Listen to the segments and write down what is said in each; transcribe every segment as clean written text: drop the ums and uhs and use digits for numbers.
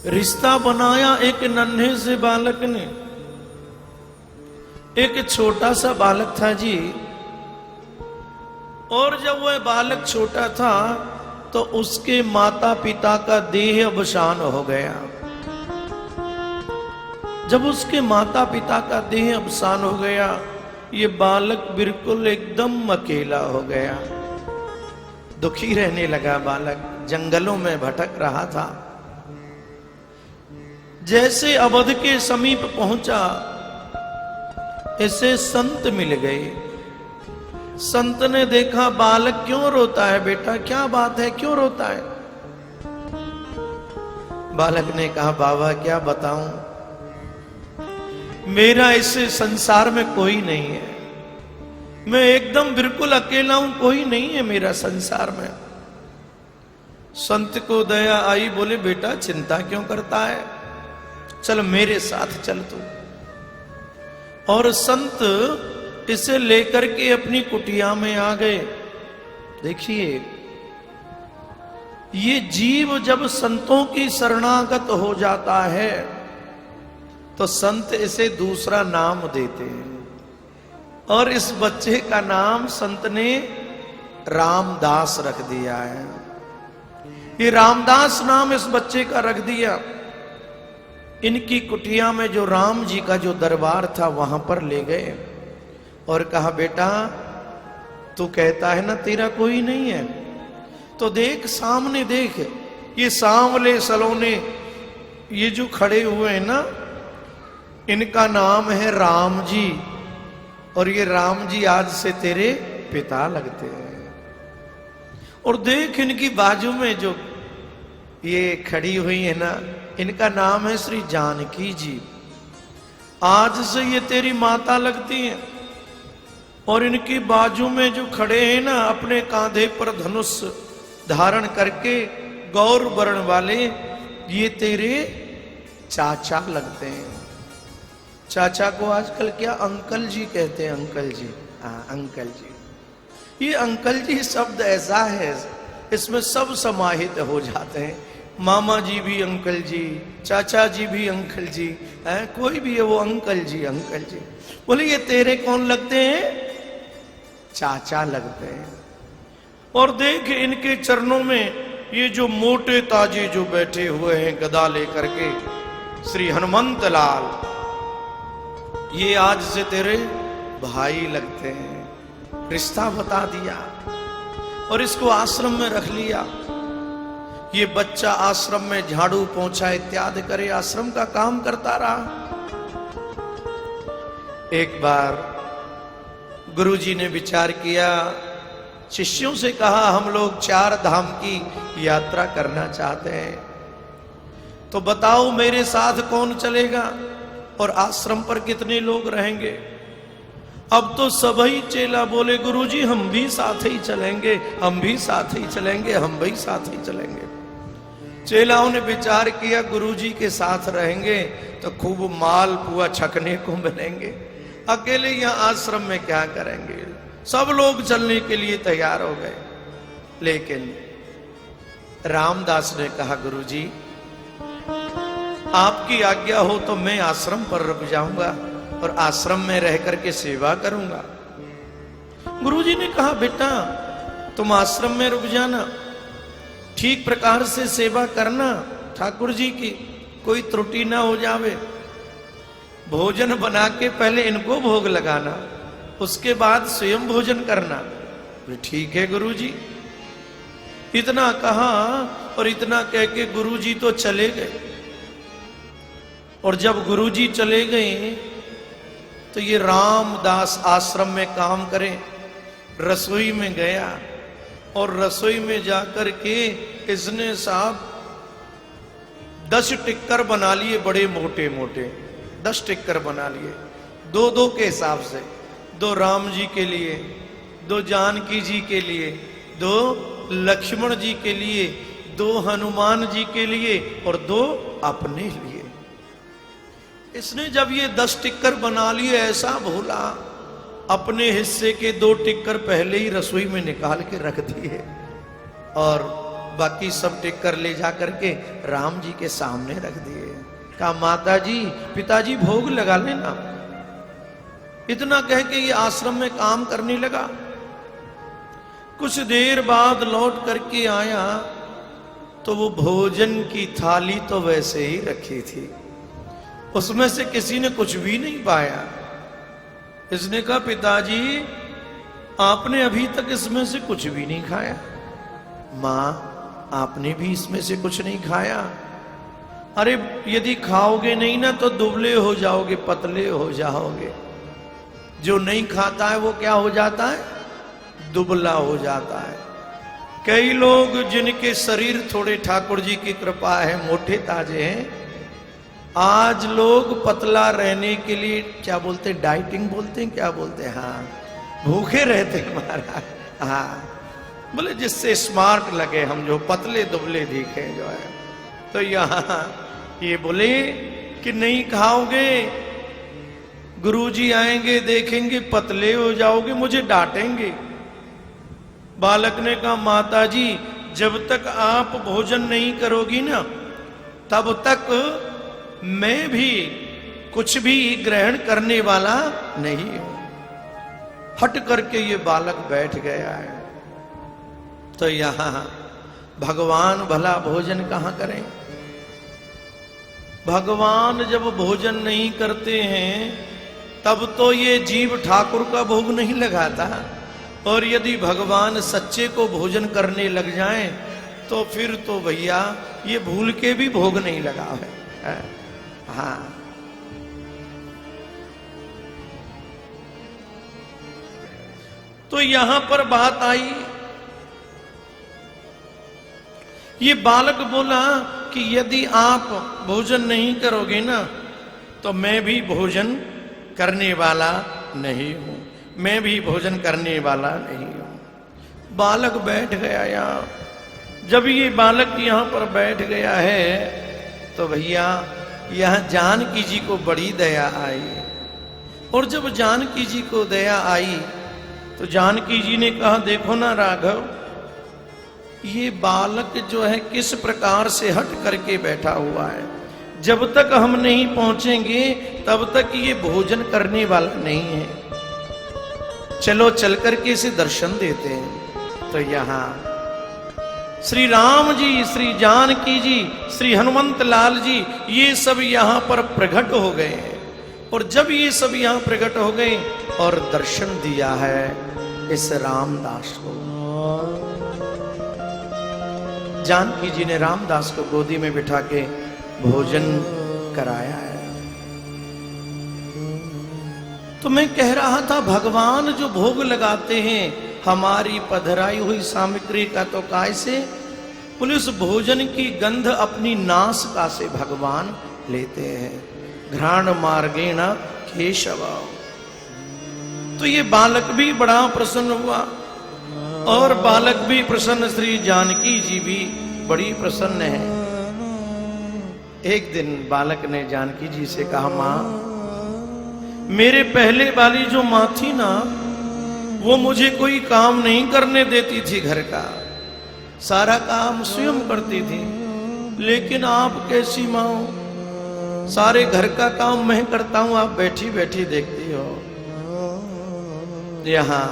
रिश्ता बनाया एक नन्हे से बालक ने। एक छोटा सा बालक था जी, और जब वह बालक छोटा था तो उसके माता पिता का देह अवसान हो गया। जब उसके माता पिता का देह अवसान हो गया, ये बालक बिल्कुल एकदम अकेला हो गया। दुखी रहने लगा बालक, जंगलों में भटक रहा था। जैसे अवध के समीप पहुंचा, ऐसे संत मिल गए। संत ने देखा बालक क्यों रोता है बेटा, क्या बात है, क्यों रोता है? बालक ने कहा बाबा क्या बताऊं, मेरा इस संसार में कोई नहीं है, मैं एकदम बिल्कुल अकेला हूं, कोई नहीं है मेरा संसार में। संत को दया आई, बोले बेटा चिंता क्यों करता है, चल मेरे साथ चल तू। और संत इसे लेकर के अपनी कुटिया में आ गए। देखिए, ये जीव जब संतों की शरणागत हो जाता है तो संत इसे दूसरा नाम देते हैं, और इस बच्चे का नाम संत ने रामदास रख दिया है। ये रामदास नाम इस बच्चे का रख दिया। इनकी कुटिया में जो राम जी का जो दरबार था वहां पर ले गए और कहा बेटा तू कहता है ना तेरा कोई नहीं है, तो देख सामने देख, ये सांवले सलोने ये जो खड़े हुए हैं ना, इनका नाम है राम जी, और ये राम जी आज से तेरे पिता लगते हैं। और देख इनकी बाजू में जो ये खड़ी हुई है ना, इनका नाम है श्री जानकी जी, आज से ये तेरी माता लगती हैं। और इनकी बाजू में जो खड़े हैं ना, अपने कांधे पर धनुष धारण करके गौर वर्ण वाले, ये तेरे चाचा लगते हैं। चाचा को आजकल क्या अंकल जी कहते हैं, अंकल जी, हाँ अंकल जी। ये अंकल जी शब्द ऐसा है, इसमें सब समाहित हो जाते हैं। मामा जी भी अंकल जी, चाचा जी भी अंकल जी, है कोई भी है वो अंकल जी, अंकल जी। बोले ये तेरे कौन लगते हैं? चाचा लगते हैं। और देख इनके चरणों में ये जो मोटे ताजे जो बैठे हुए हैं गदा लेकर के, श्री हनुमंत लाल, ये आज से तेरे भाई लगते हैं। रिश्ता बता दिया और इसको आश्रम में रख लिया। ये बच्चा आश्रम में झाड़ू पोंछा इत्यादि करे, आश्रम का काम करता रहा। एक बार गुरुजी ने विचार किया, शिष्यों से कहा हम लोग 4 धाम की यात्रा करना चाहते हैं, तो बताओ मेरे साथ कौन चलेगा और आश्रम पर कितने लोग रहेंगे। अब तो सभी चेला बोले गुरुजी हम भी साथ ही चलेंगे, हम भी साथ ही चलेंगे, हम भी साथ ही चलेंगे। चेलाओं ने विचार किया गुरुजी के साथ रहेंगे तो खूब माल पुआ छकने को मिलेंगे, अकेले यहां आश्रम में क्या करेंगे। सब लोग चलने के लिए तैयार हो गए, लेकिन रामदास ने कहा गुरुजी आपकी आज्ञा हो तो मैं आश्रम पर रुक जाऊंगा और आश्रम में रह करके सेवा करूंगा। गुरुजी ने कहा बेटा तुम आश्रम में रुक जाना, ठीक प्रकार से सेवा करना, ठाकुर जी की कोई त्रुटि ना हो जावे। भोजन बना के पहले इनको भोग लगाना, उसके बाद स्वयं भोजन करना। ठीक है गुरुजी। इतना कहा और इतना कह के गुरुजी तो चले गए। और जब गुरुजी चले गए तो ये रामदास आश्रम में काम करें, रसोई में गया और रसोई में जाकर के इसने साहब 10 टिक्कर बना लिए, बड़े मोटे मोटे 10 टिक्कर बना लिए, 2-2 के हिसाब से, 2 राम जी के लिए, 2 जानकी जी के लिए, 2 लक्ष्मण जी के लिए, 2 हनुमान जी के लिए और 2 अपने लिए। इसने जब ये 10 टिक्कर बना लिए, ऐसा भोला अपने हिस्से के 2 टिक्कर पहले ही रसोई में निकाल के रख दिए और बाकी सब टिक्कर ले जा करके राम जी के सामने रख दिए। कहा माता जी पिताजी भोग लगा लेना। इतना कह के ये आश्रम में काम करने लगा। कुछ देर बाद लौट करके आया तो वो भोजन की थाली तो वैसे ही रखी थी, उसमें से किसी ने कुछ भी नहीं पाया। इसने कहा पिताजी आपने अभी तक इसमें से कुछ भी नहीं खाया। मां आपने भी इसमें से कुछ नहीं खाया। अरे यदि खाओगे नहीं ना तो दुबले हो जाओगे, पतले हो जाओगे। जो नहीं खाता है वो क्या हो जाता है? दुबला हो जाता है। कई लोग जिनके शरीर थोड़े ठाकुर जी की कृपा है मोटे ताजे हैं, आज लोग पतला रहने के लिए क्या बोलते हैं, डाइटिंग बोलते हैं, क्या बोलते हैं, हाँ भूखे रहते हैं महाराज। हाँ बोले जिससे स्मार्ट लगे, हम जो पतले दुबले दिखे जो है। तो यहाँ ये बोले कि नहीं खाओगे, गुरुजी आएंगे देखेंगे पतले हो जाओगे, मुझे डांटेंगे। बालक ने कहा माता जी जब तक आप भोजन नहीं करोगी ना तब तक मैं भी कुछ भी ग्रहण करने वाला नहीं हूं। हट करके ये बालक बैठ गया है। तो यहां भगवान भला भोजन कहां करें? भगवान जब भोजन नहीं करते हैं तब तो ये जीव ठाकुर का भोग नहीं लगाता, और यदि भगवान सच्चे को भोजन करने लग जाएं तो फिर तो भैया ये भूल के भी भोग नहीं लगा है। हाँ तो यहां पर बात आई, ये बालक बोला कि यदि आप भोजन नहीं करोगे ना तो मैं भी भोजन करने वाला नहीं हूं, मैं भी भोजन करने वाला नहीं हूं। बालक बैठ गया यहां। जब ये बालक यहां पर बैठ गया है तो भैया यहां जानकी जी को बड़ी दया आई, और जब जानकी जी को दया आई तो जानकी जी ने कहा देखो ना राघव, ये बालक जो है किस प्रकार से हट करके बैठा हुआ है। जब तक हम नहीं पहुंचेंगे तब तक ये भोजन करने वाला नहीं है। चलो चल करके इसे दर्शन देते हैं। तो यहां श्री राम जी, श्री जानकी जी, श्री हनुमंत लाल जी, ये सब यहां पर प्रकट हो गए हैं। और जब ये सब यहां प्रकट हो गए और दर्शन दिया है इस रामदास को, जानकी जी ने रामदास को गोदी में बिठा के भोजन कराया है। तो मैं कह रहा था भगवान जो भोग लगाते हैं हमारी पधराई हुई सामग्री का, तो कैसे? बोले उस भोजन की गंध अपनी नासिका से भगवान लेते हैं। घ्राण मार्गेण केशव। तो ये बालक भी बड़ा प्रसन्न हुआ और बालक भी प्रसन्न, श्री जानकी जी भी बड़ी प्रसन्न है। एक दिन बालक ने जानकी जी से कहा मां, मेरे पहले वाली जो मां थी ना वो मुझे कोई काम नहीं करने देती थी, घर का सारा काम स्वयं करती थी। लेकिन आप कैसी मां हो, सारे घर का काम मैं करता हूं, आप बैठी बैठी देखती हो। यहां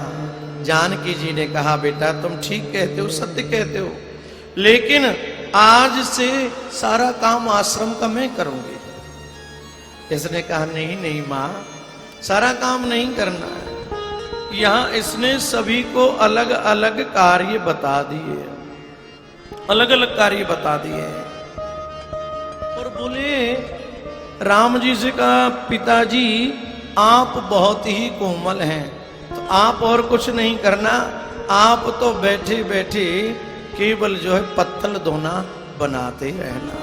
जानकी जी ने कहा बेटा तुम ठीक कहते हो, सत्य कहते हो, लेकिन आज से सारा काम आश्रम का मैं करूंगी। इसने कहा नहीं नहीं मां, सारा काम नहीं करना है। यहां इसने सभी को अलग अलग कार्य बता दिए, अलग अलग कार्य बता दिए। और बोले राम जी से कहा पिताजी आप बहुत ही कोमल हैं, तो आप और कुछ नहीं करना, आप तो बैठे बैठे केवल जो है पत्तल दोना बनाते रहना।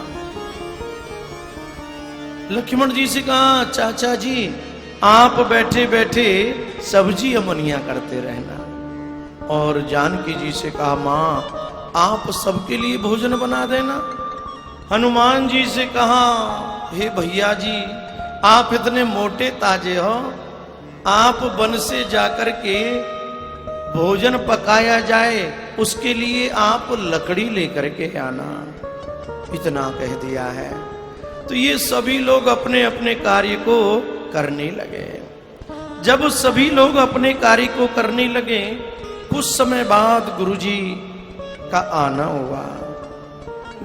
लक्ष्मण जी से कहा चाचा जी आप बैठे बैठे सब्जी अमनिया करते रहना। और जानकी जी से कहा मां आप सबके लिए भोजन बना देना। हनुमान जी से कहा हे भैया जी आप इतने मोटे ताजे हो, आप वन से जाकर के भोजन पकाया जाए, उसके लिए आप लकड़ी लेकर के आना, इतना कह दिया है। तो ये सभी लोग अपने अपने कार्य को करने लगे। जब सभी लोग अपने कार्य को करने लगे, कुछ समय बाद गुरुजी का आना हुआ।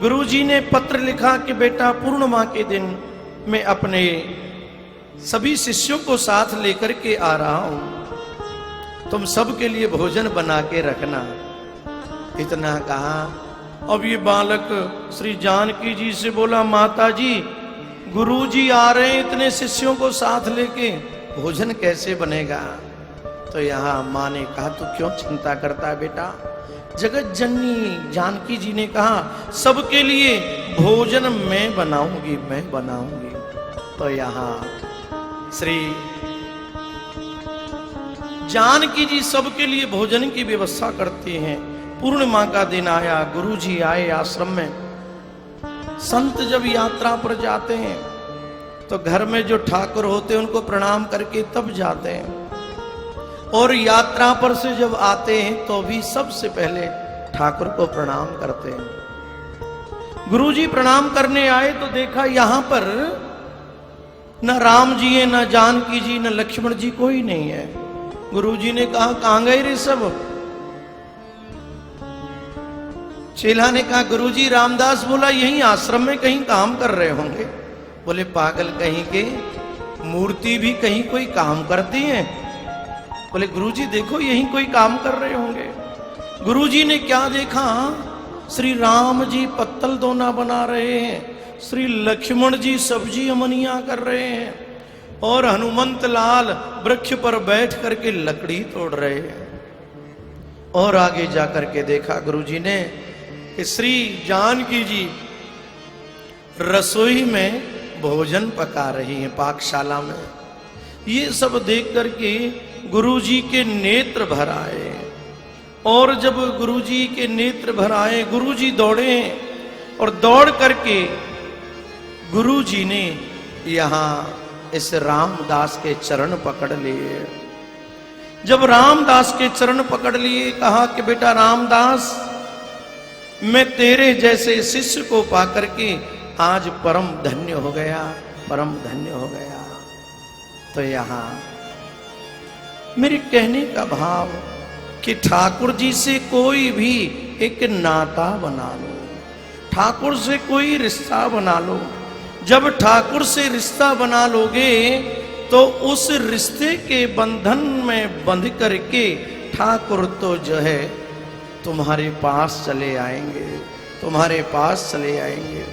गुरुजी ने पत्र लिखा कि बेटा पूर्णिमा के दिन मैं अपने सभी शिष्यों को साथ लेकर के आ रहा हूं, तुम सबके लिए भोजन बना के रखना। इतना कहा। अब ये बालक श्री जानकी जी से बोला, माता जी गुरुजी आ रहे हैं, इतने शिष्यों को साथ लेके भोजन कैसे बनेगा? तो यहाँ माँ ने कहा, तू क्यों चिंता करता है बेटा? जगत जननी जानकी जी ने कहा, सबके लिए भोजन मैं बनाऊंगी, मैं बनाऊंगी। तो यहाँ श्री जानकी जी सबके लिए भोजन की व्यवस्था करती हैं। पूर्णिमा का दिन आया, गुरुजी आए आश्रम में। संत जब यात्रा पर जाते हैं तो घर में जो ठाकुर होते हैं उनको प्रणाम करके तब जाते हैं, और यात्रा पर से जब आते हैं तो भी सबसे पहले ठाकुर को प्रणाम करते हैं। गुरुजी प्रणाम करने आए तो देखा यहां पर न राम जी है, न जानकी जी, न लक्ष्मण जी, कोई नहीं है। गुरुजी ने कहा, कहां गए रे सब? चेला ने कहा, गुरुजी रामदास बोला यहीं आश्रम में कहीं काम कर रहे होंगे। बोले पागल कहीं के, मूर्ति भी कहीं कोई काम करती है? बोले गुरुजी देखो यहीं कोई काम कर रहे होंगे। गुरुजी ने क्या देखा, श्री राम जी पत्तल दोना बना रहे हैं, श्री लक्ष्मण जी सब्जी अमनिया कर रहे हैं, और हनुमंत लाल वृक्ष पर बैठ करके लकड़ी तोड़ रहे हैं। और आगे जाकर के देखा गुरुजी ने कि श्री जानकी जी रसोई में भोजन पका रही हैं पाकशाला में। ये सब देख करके गुरुजी के नेत्र भर आए, और जब गुरुजी के नेत्र भर आए, गुरुजी दौड़े, और दौड़ करके गुरुजी ने यहाँ इस रामदास के चरण पकड़ लिए। जब रामदास के चरण पकड़ लिए, कहा कि बेटा रामदास, मैं तेरे जैसे शिष्य को पाकर के आज परम धन्य हो गया, परम धन्य हो गया। तो यहाँ मेरे कहने का भाव कि ठाकुर जी से कोई भी एक नाता बना लो, ठाकुर से कोई रिश्ता बना लो। जब ठाकुर से रिश्ता बना लोगे तो उस रिश्ते के बंधन में बंध करके ठाकुर तो जो है तुम्हारे पास चले आएंगे, तुम्हारे पास चले आएंगे।